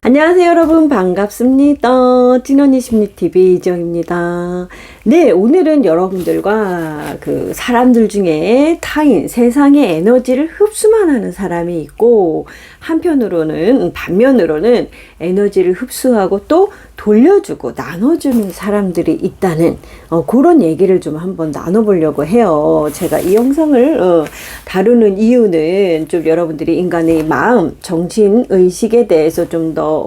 안녕하세요 여러분, 반갑습니다. 찐언니 심리TV 이정입니다. 네, 오늘은 여러분들과 그 사람들 중에 타인, 세상의 에너지를 흡수만 하는 사람이 있고, 반면으로는 에너지를 흡수하고 또 돌려주고 나눠주는 사람들이 있다는 그런 얘기를 좀 한번 나눠보려고 해요. 제가 이 영상을 다루는 이유는 좀 여러분들이 인간의 마음, 정신, 의식에 대해서 좀 더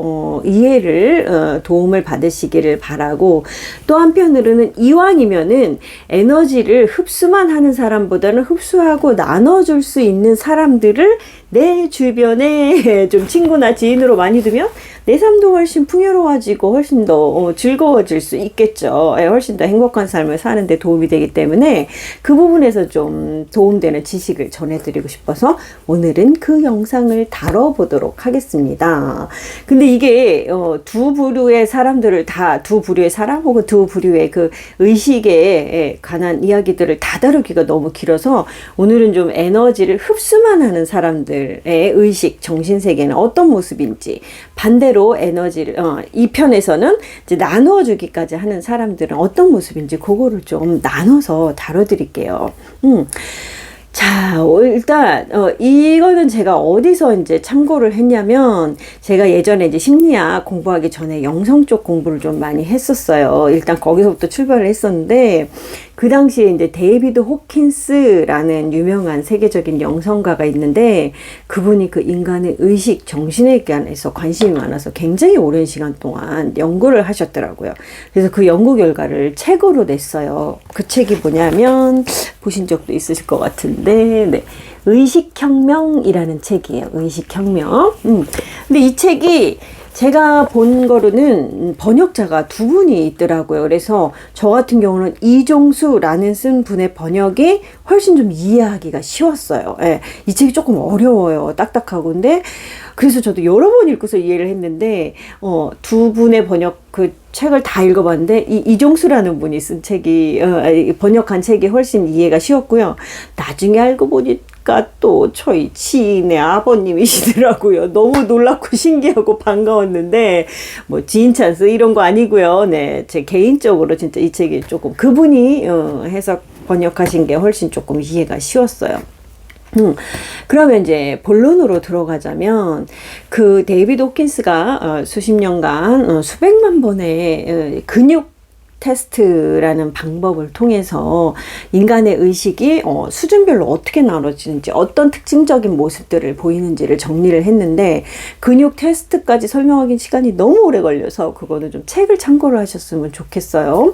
이해를 도움을 받으시기를 바라고, 또 한편으로는 이왕이면은 에너지를 흡수만 하는 사람보다는 흡수하고 나눠줄 수 있는 사람들을 내 주변에 좀 친구나 지인으로 많이 두면 내 삶도 훨씬 풍요로워지고 훨씬 더 즐거워질 수 있겠죠. 훨씬 더 행복한 삶을 사는데 도움이 되기 때문에 그 부분에서 좀 도움되는 지식을 전해드리고 싶어서 오늘은 그 영상을 다뤄보도록 하겠습니다. 근데 이게 두 부류의 사람들을 두 부류의 사람 혹은 두 부류의 그 의식에 관한 이야기들을 다 다루기가 너무 길어서 오늘은 좀 에너지를 흡수만 하는 사람들의 의식, 정신세계는 어떤 모습인지, 반대로 에너지를 이 편에서는 이제 나눠주기까지 하는 사람들은 어떤 모습인지 그거를 좀 나눠서 다뤄드릴게요. 자, 일단 이거는 제가 어디서 이제 참고를 했냐면, 제가 예전에 이제 심리학 공부하기 전에 영성 쪽 공부를 좀 많이 했었어요. 일단 거기서부터 출발을 했었는데, 그 당시에 이제 데이비드 호킨스라는 유명한 세계적인 영성가가 있는데, 그분이 그 인간의 의식, 정신에 관해서 관심이 많아서 굉장히 오랜 시간 동안 연구를 하셨더라고요. 그래서 그 연구 결과를 책으로 냈어요. 그 책이 뭐냐면, 보신 적도 있으실 것 같은데, 네. 의식혁명이라는 책이에요. 의식혁명. 근데 이 책이 제가 본 거로는 번역자가 두 분이 있더라고요. 그래서 저 같은 경우는 이종수라는 쓴 분의 번역이 훨씬 좀 이해하기가 쉬웠어요. 예, 이 책이 조금 어려워요. 딱딱하고. 근데 그래서 저도 여러 번 읽고서 이해를 했는데, 두 분의 번역 그 책을 다 읽어봤는데, 이종수라는 분이 쓴 책이, 번역한 책이 훨씬 이해가 쉬웠고요. 나중에 알고 보니까 또 저희 지인의 아버님이시더라고요. 너무 놀랍고 신기하고 반가웠는데, 뭐 지인 찬스 이런 거 아니고요. 네, 제 개인적으로 진짜 이 책이 조금 그분이 해석 번역하신 게 훨씬 조금 이해가 쉬웠어요. 그러면 이제 본론으로 들어가자면, 그 데이비드 호킨스가 수십 년간 수백만 번의 근육 테스트라는 방법을 통해서 인간의 의식이 수준별로 어떻게 나눠지는지, 어떤 특징적인 모습들을 보이는지를 정리를 했는데, 근육 테스트까지 설명하기 시간이 너무 오래 걸려서 그거는 좀 책을 참고를 하셨으면 좋겠어요.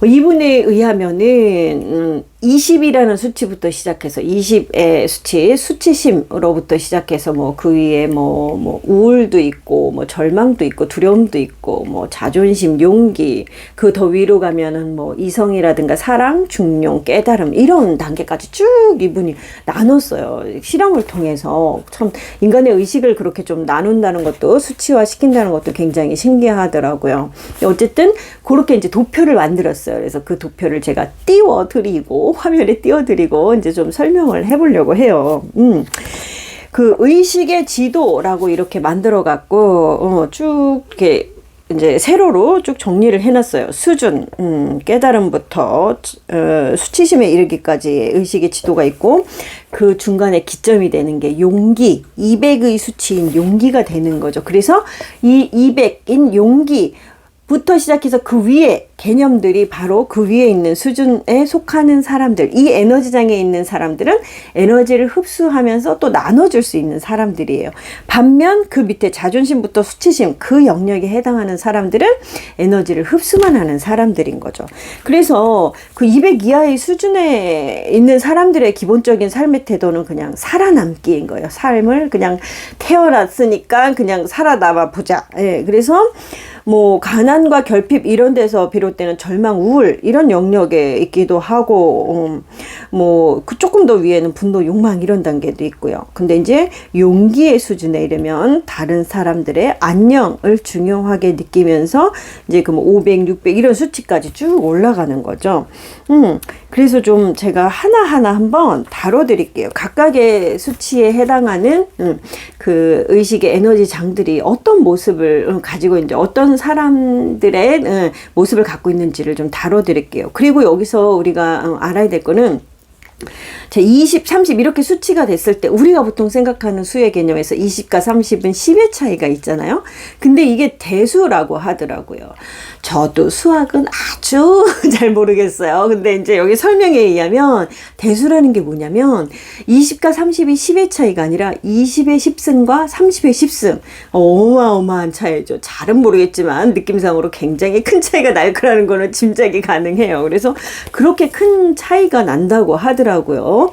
이분에 의하면은 20이라는 수치부터 시작해서 20의 수치심으로부터 시작해서 뭐 그 위에 뭐 우울도 있고 뭐 절망도 있고 두려움도 있고 뭐 자존심, 용기, 그 더 위로 가면은 뭐 이성이라든가 사랑, 중용, 깨달음 이런 단계까지 쭉 이분이 나눴어요. 실험을 통해서. 참 인간의 의식을 그렇게 좀 나눈다는 것도, 수치화 시킨다는 것도 굉장히 신기하더라고요. 어쨌든 그렇게 이제 도표를 만들었어요. 그래서 그 도표를 제가 띄워드리고 화면에 띄워드리고 이제 좀 설명을 해보려고 해요. 그 의식의 지도라고 이렇게 만들어 갖고 쭉 이렇게 이제 세로로 쭉 정리를 해놨어요. 수준, 깨달음부터 수치심에 이르기까지 의식의 지도가 있고, 그 중간에 기점이 되는 게 용기, 200의 수치인 용기가 되는 거죠. 그래서 이 200인 용기 부터 시작해서 그 위에 개념들이 바로 그 위에 있는 수준에 속하는 사람들, 이 에너지장에 있는 사람들은 에너지를 흡수하면서 또 나눠줄 수 있는 사람들이에요. 반면 그 밑에 자존심부터 수치심, 그 영역에 해당하는 사람들은 에너지를 흡수만 하는 사람들인 거죠. 그래서 그 200 이하의 수준에 있는 사람들의 기본적인 삶의 태도는 그냥 살아남기인 거예요. 삶을 그냥 태어났으니까 그냥 살아남아 보자. 예, 그래서 뭐 가난과 결핍 이런 데서 비롯되는 절망, 우울 이런 영역에 있기도 하고, 뭐 그 조금 더 위에는 분노, 욕망 이런 단계도 있고요. 근데 이제 용기의 수준에 이르면 다른 사람들의 안녕을 중요하게 느끼면서 이제 그 뭐 500, 600 이런 수치까지 쭉 올라가는 거죠. 그래서 좀 제가 하나하나 한번 다뤄드릴게요. 각각의 수치에 해당하는 그 의식의 에너지 장들이 어떤 모습을 가지고 있는지, 어떤 사람들의 모습을 갖고 있는지를 좀 다뤄드릴게요. 그리고 여기서 우리가 알아야 될 거는, 자, 20, 30 이렇게 수치가 됐을 때 우리가 보통 생각하는 수의 개념에서 20과 30은 10의 차이가 있잖아요. 근데 이게 대수라고 하더라고요. 저도 수학은 아주 잘 모르겠어요. 근데 이제 여기 설명에 의하면 대수라는 게 뭐냐면 20과 30이 10의 차이가 아니라 20의 10승과 30의 10승. 어마어마한 차이죠. 잘은 모르겠지만 느낌상으로 굉장히 큰 차이가 날 거라는 거는 짐작이 가능해요. 그래서 그렇게 큰 차이가 난다고 하더라고요.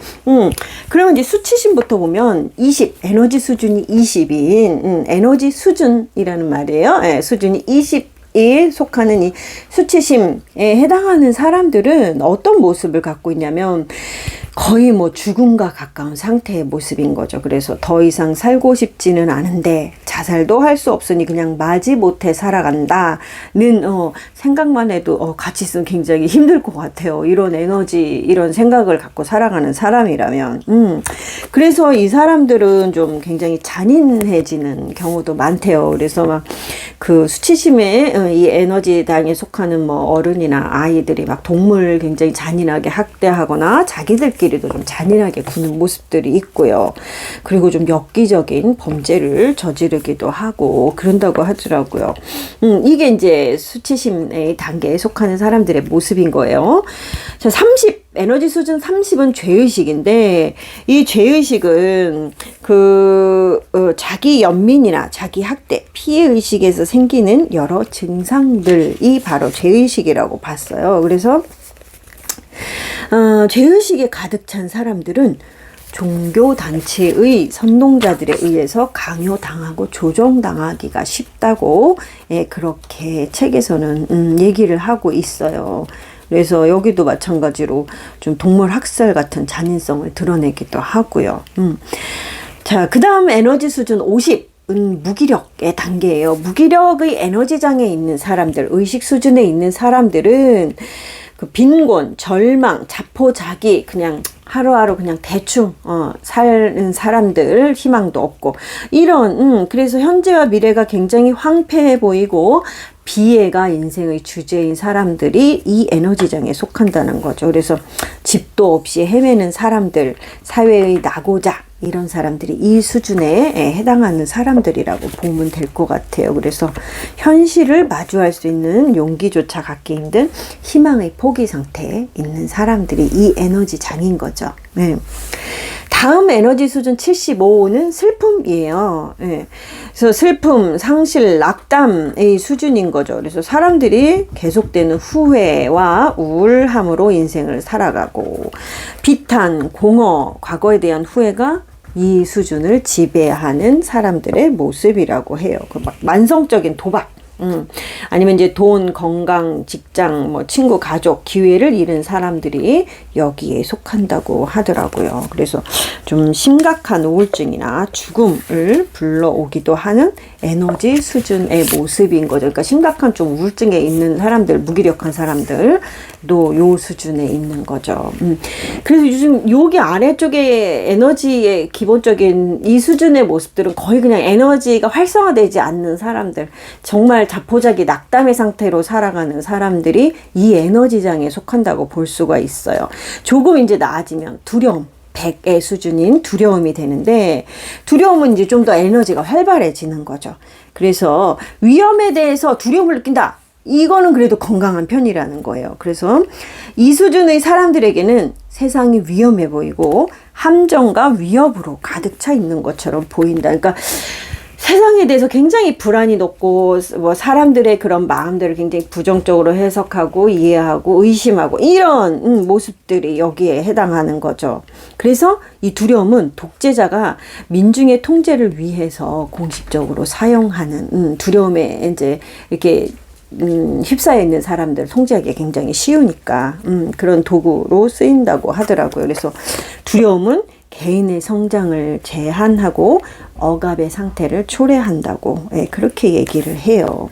그러면 이제 수치심부터 보면 20, 에너지 수준이 20인 에너지 수준이라는 말이에요. 네, 수준이 20에 속하는 이 수치심에 해당하는 사람들은 어떤 모습을 갖고 있냐면 거의 뭐 죽음과 가까운 상태의 모습인 거죠. 그래서 더 이상 살고 싶지는 않은데 자살도 할 수 없으니 그냥 마지못해 살아간다는 생각만 해도 같이 있으면 굉장히 힘들 것 같아요. 이런 에너지, 이런 생각을 갖고 살아가는 사람이라면. 그래서 이 사람들은 좀 굉장히 잔인해지는 경우도 많대요. 그래서 막 그 수치심에 이 에너지당에 속하는 뭐 어른이나 아이들이 막 동물 굉장히 잔인하게 학대하거나 자기들끼리도 좀 잔인하게 구는 모습들이 있고요. 그리고 좀 엽기적인 범죄를 저지르기도 하고 그런다고 하더라고요. 이게 이제 수치심의 단계에 속하는 사람들의 모습인 거예요. 자, 30 에너지 수준 30은 죄의식인데, 이 죄의식은 자기 연민이나 자기 학대, 피해의식에서 생기는 여러 증상들이 바로 죄의식이라고 봤어요. 그래서 죄의식에 가득 찬 사람들은 종교단체의 선동자들에 의해서 강요당하고 조종당하기가 쉽다고 그렇게 책에서는 얘기를 하고 있어요. 그래서 여기도 마찬가지로 좀 동물 학살 같은 잔인성을 드러내기도 하고요. 자, 그 다음 에너지 수준 50은 무기력의 단계예요. 무기력의 에너지장에 있는 사람들, 의식 수준에 있는 사람들은 그 빈곤, 절망, 자포자기, 그냥 하루하루 그냥 대충 사는 사람들, 희망도 없고 이런 그래서 현재와 미래가 굉장히 황폐해 보이고 비애가 인생의 주제인 사람들이 이 에너지장에 속한다는 거죠. 그래서 집도 없이 헤매는 사람들, 사회의 낙오자, 이런 사람들이 이 수준에 해당하는 사람들이라고 보면 될 것 같아요. 그래서 현실을 마주할 수 있는 용기조차 갖기 힘든 희망의 포기 상태에 있는 사람들이 이 에너지 장인 거죠. 네. 다음 에너지 수준 75는 슬픔이에요. 네. 그래서 슬픔, 상실, 낙담의 수준인 거죠. 그래서 사람들이 계속되는 후회와 우울함으로 인생을 살아가고 비탄, 공허, 과거에 대한 후회가 이 수준을 지배하는 사람들의 모습이라고 해요. 막 만성적인 도박, 아니면 이제 돈, 건강, 직장, 뭐 친구, 가족, 기회를 잃은 사람들이 여기에 속한다고 하더라고요. 그래서 좀 심각한 우울증이나 죽음을 불러오기도 하는 에너지 수준의 모습인 거죠. 그러니까 심각한 좀 우울증에 있는 사람들, 무기력한 사람들도 요 수준에 있는 거죠. 그래서 요즘 여기 아래쪽에 에너지의 기본적인 이 수준의 모습들은 거의 그냥 에너지가 활성화되지 않는 사람들, 정말 자포자기 낙담의 상태로 살아가는 사람들이 이 에너지장에 속한다고 볼 수가 있어요. 조금 이제 나아지면 두려움, 100의 수준인 두려움이 되는데, 두려움은 이제 좀 더 에너지가 활발해지는 거죠. 그래서 위험에 대해서 두려움을 느낀다. 이거는 그래도 건강한 편이라는 거예요. 그래서 이 수준의 사람들에게는 세상이 위험해 보이고 함정과 위협으로 가득 차 있는 것처럼 보인다. 그러니까 세상에 대해서 굉장히 불안이 높고 뭐 사람들의 그런 마음들을 굉장히 부정적으로 해석하고 이해하고 의심하고 이런 모습들이 여기에 해당하는 거죠. 그래서 이 두려움은 독재자가 민중의 통제를 위해서 공식적으로 사용하는 두려움에 이제 이렇게 휩싸여 있는 사람들 통제하기 굉장히 쉬우니까 그런 도구로 쓰인다고 하더라고요. 그래서 두려움은 개인의 성장을 제한하고 억압의 상태를 초래한다고 그렇게 얘기를 해요.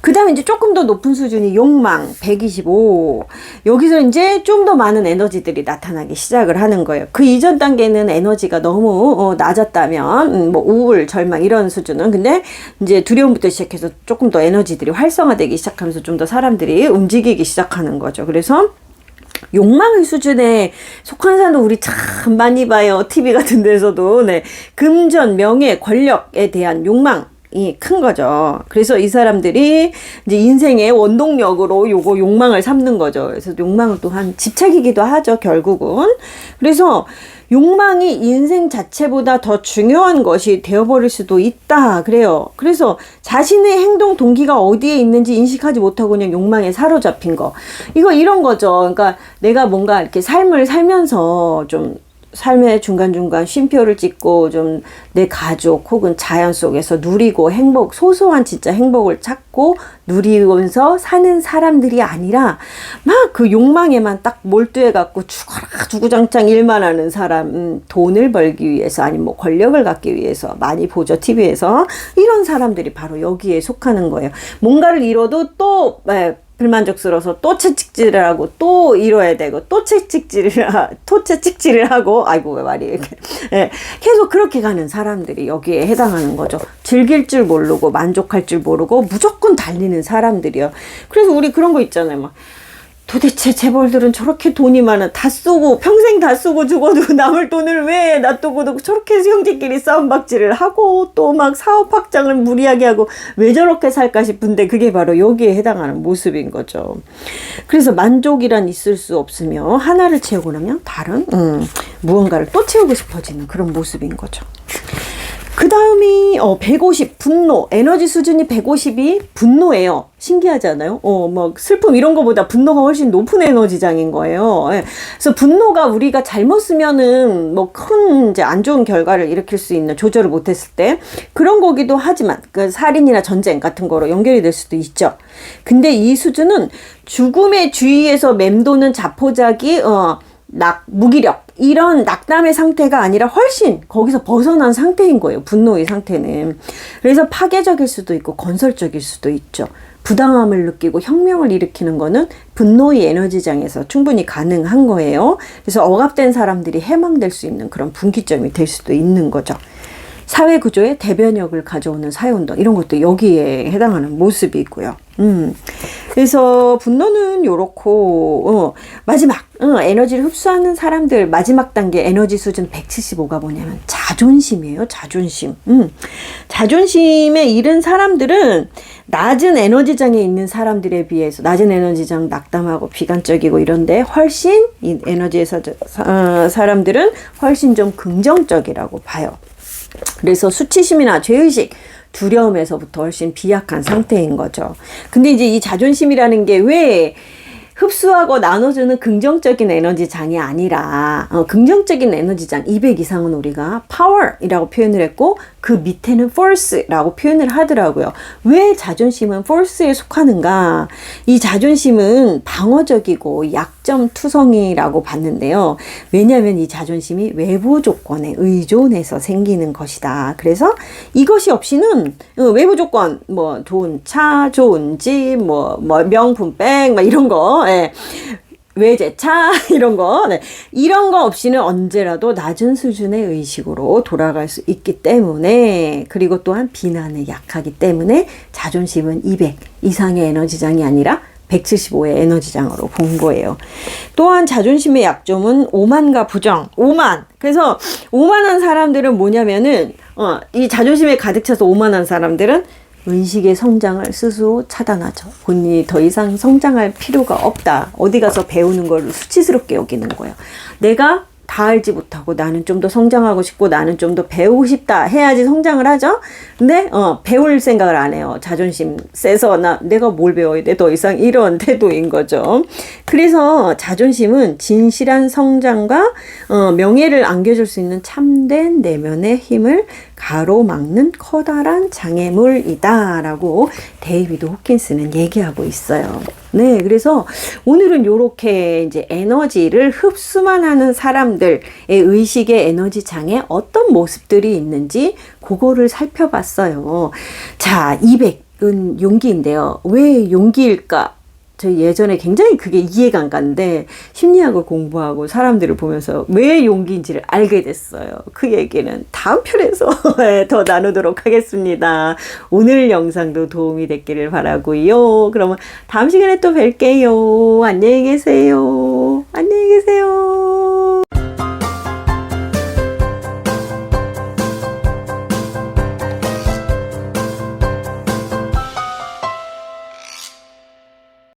그 다음에 이제 조금 더 높은 수준이 욕망 125. 여기서 이제 좀 더 많은 에너지들이 나타나기 시작을 하는 거예요. 그 이전 단계는 에너지가 너무 낮았다면 뭐 우울, 절망 이런 수준은, 근데 이제 두려움부터 시작해서 조금 더 에너지들이 활성화되기 시작하면서 좀 더 사람들이 움직이기 시작하는 거죠. 그래서 욕망의 수준에 속한 사람도 우리 참 많이 봐요. TV 같은 데서도. 네. 금전, 명예, 권력에 대한 욕망이 큰 거죠. 그래서 이 사람들이 이제 인생의 원동력으로 요거 욕망을 삼는 거죠. 그래서 욕망은 또한 집착이기도 하죠, 결국은. 그래서 욕망이 인생 자체보다 더 중요한 것이 되어버릴 수도 있다 그래요. 그래서 자신의 행동 동기가 어디에 있는지 인식하지 못하고 그냥 욕망에 사로잡힌 거, 이거 이런 거죠. 그러니까 내가 뭔가 이렇게 삶을 살면서 좀 삶의 중간중간 쉼표를 찍고 좀 내 가족 혹은 자연 속에서 누리고 행복, 소소한 진짜 행복을 찾고 누리면서 사는 사람들이 아니라 막 그 욕망에만 딱 몰두해 갖고 죽어라 주구장창 일만 하는 사람, 돈을 벌기 위해서 아니면 뭐 권력을 갖기 위해서 많이 보죠, TV에서. 이런 사람들이 바로 여기에 속하는 거예요. 뭔가를 이뤄도 또 불만족스러워서 또 채찍질을 하고 또 이뤄야 되고 또 채찍질을 하고, 아이고 왜 말이 이렇게 계속 그렇게 가는 사람들이 여기에 해당하는 거죠. 즐길 줄 모르고 만족할 줄 모르고 무조건 달리는 사람들이요. 그래서 우리 그런 거 있잖아요. 막 도대체 재벌들은 저렇게 돈이 많아, 다 쓰고 평생 다 쓰고 죽어도 남을 돈을 왜 놔두고 저렇게 형제끼리 싸움박질을 하고 또 막 사업 확장을 무리하게 하고 왜 저렇게 살까 싶은데, 그게 바로 여기에 해당하는 모습인 거죠. 그래서 만족이란 있을 수 없으며 하나를 채우고 나면 다른 무언가를 또 채우고 싶어지는 그런 모습인 거죠. 그 다음이 150 분노, 에너지 수준이 150이 분노예요. 신기하지 않아요? 막 슬픔 이런 거보다 분노가 훨씬 높은 에너지장인 거예요. 그래서 분노가 우리가 잘못 쓰면은 뭐 큰 이제 안 좋은 결과를 일으킬 수 있는, 조절을 못했을 때 그런 거기도 하지만 그 살인이나 전쟁 같은 거로 연결이 될 수도 있죠. 근데 이 수준은 죽음의 주위에서 맴도는 자포자기, 무기력, 이런 낙담의 상태가 아니라 훨씬 거기서 벗어난 상태인 거예요, 분노의 상태는. 그래서 파괴적일 수도 있고 건설적일 수도 있죠. 부당함을 느끼고 혁명을 일으키는 거는 분노의 에너지장에서 충분히 가능한 거예요. 그래서 억압된 사람들이 해망될 수 있는 그런 분기점이 될 수도 있는 거죠. 사회구조에 대변력을 가져오는 사회운동, 이런 것도 여기에 해당하는 모습이고요. 그래서 분노는 요렇고, 마지막, 에너지를 흡수하는 사람들, 마지막 단계 에너지 수준 175가 뭐냐면 자존심이에요, 자존심. 자존심에 이른 사람들은 낮은 에너지장에 있는 사람들에 비해서, 낮은 에너지장 낙담하고 비관적이고 이런데 훨씬 이 에너지에서 사람들은 훨씬 좀 긍정적이라고 봐요. 그래서 수치심이나 죄의식, 두려움에서부터 훨씬 비약한 상태인 거죠. 근데 이제 이 자존심이라는 게 왜 흡수하고 나눠주는 긍정적인 에너지장이 아니라, 긍정적인 에너지장 200 이상은 우리가 power이라고 표현을 했고, 그 밑에는 force라고 표현을 하더라고요. 왜 자존심은 force에 속하는가? 이 자존심은 방어적이고 약점투성이라고 봤는데요. 왜냐하면 이 자존심이 외부 조건에 의존해서 생기는 것이다. 그래서 이것이 없이는 외부 조건, 뭐 좋은 차, 좋은 집, 뭐 명품백, 막 이런 거, 외제차 이런 거, 이런 거 없이는 언제라도 낮은 수준의 의식으로 돌아갈 수 있기 때문에, 그리고 또한 비난에 약하기 때문에 자존심은 200 이상의 에너지장이 아니라 175의 에너지장으로 본 거예요. 또한 자존심의 약점은 오만과 부정, 오만. 그래서 오만한 사람들은 뭐냐면은, 이 자존심에 가득 차서 오만한 사람들은 의식의 성장을 스스로 차단하죠. 본인이 더 이상 성장할 필요가 없다. 어디 가서 배우는 걸 수치스럽게 여기는 거예요. 내가 다 알지 못하고 나는 좀 더 성장하고 싶고 나는 좀 더 배우고 싶다 해야지 성장을 하죠. 근데 배울 생각을 안 해요. 자존심 세서 내가 뭘 배워야 돼 더 이상, 이런 태도인 거죠. 그래서 자존심은 진실한 성장과 명예를 안겨줄 수 있는 참된 내면의 힘을 가로막는 커다란 장애물이다 라고 데이비드 호킨스는 얘기하고 있어요. 네, 그래서 오늘은 요렇게 이제 에너지를 흡수만 하는 사람들의 의식의 에너지 장에 어떤 모습들이 있는지 그거를 살펴봤어요. 자, 200은 용기인데요. 왜 용기일까? 저 예전에 굉장히 그게 이해가 안 갔는데 심리학을 공부하고 사람들을 보면서 왜 용기인지를 알게 됐어요. 그 얘기는 다음 편에서 더 나누도록 하겠습니다. 오늘 영상도 도움이 됐기를 바라고요. 그러면 다음 시간에 또 뵐게요. 안녕히 계세요. 안녕히 계세요.